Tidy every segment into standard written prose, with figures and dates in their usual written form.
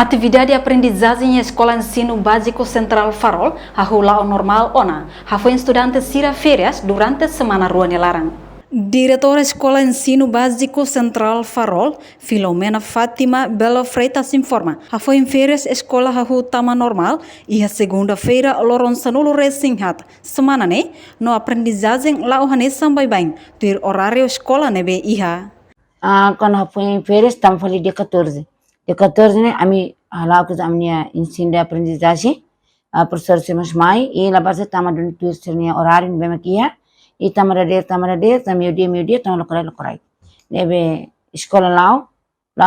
Atividade de aprendizagem em Escola Ensino Básico Central Farol, a rula ao normal ONA, foi estudante Cira férias durante a semana Rua Nelarang. Diretora Escola Ensino Básico Central Farol, Filomena Fátima Belo Freitas informa, foi em férias escola tama normal e a segunda-feira loron sanulo resinhat. Semana né, no aprendizagem lá o hane sambai bem, ter horário escola nebe iha. Quando foi em férias, estamos falando dia 14. Dia 14, né, a minha ensino de aprendizagem, a professora se mai, e lá base estamos dando tudo horário, bem aqui, e estamos a meio-dia, estamos locorai. Nebe escola lá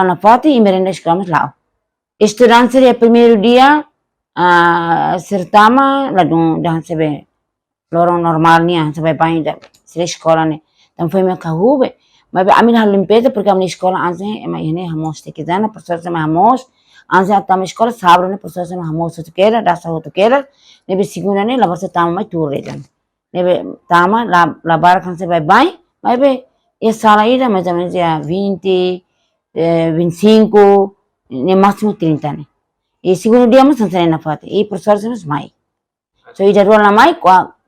na foto e merenda escola lá. Estudantes seria primeiro dia, certama, lá do sabe, lorong normal nih, sabe bem da escola né. Então foi meu carro, mas a minha limpeza porque a minha escola antes é hamos te quedando, professor se hamos, antes a minha escola sabe né, professor se hamos tu quer, dá só tu quer, nebe segunda né, lá você tama mais tudo já. Nebe tama lá barca se vai bem, mas be essa sala aí mais ou menos é 20, 25, no máximo 30 né. E segundo dia mas não na foto, e professor se nos mai. So ida rola mai,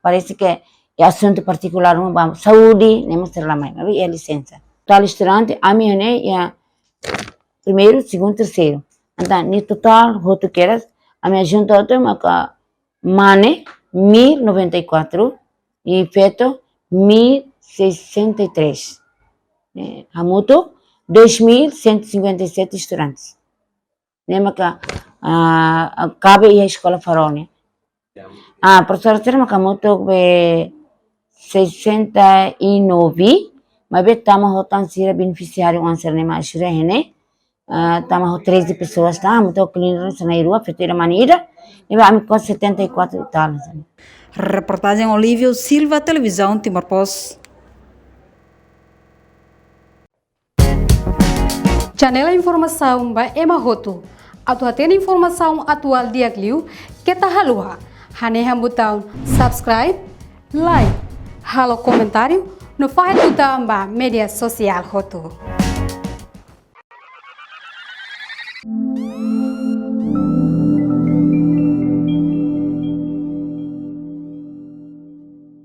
parece que é assunto particular, saúde, nem mostrar lá mais, mas é licença. Total estudante, a minha né, é primeiro, segundo, terceiro. Então, no total, o queras, a minha junta é uma mane, 1094 e feto 1063. Hamuto, 2157 estudantes. Lembra que cabe a escola farol, né? Professora Sera Makamoto 69, mas estamos rotando ser beneficiário answer nem mais né? Estamos 13 pessoas tá, muito cleaner na rua, feita maneira, e vamos com 74 e tal. Reportagem Olívio Silva, Televisão Timor-Post. Janela Informação by Emma Roto. Atual informação atual dia Gliu, que tá halua. Haneham botão subscribe, like, halo comentário, no faz botão ba mídia social Roto.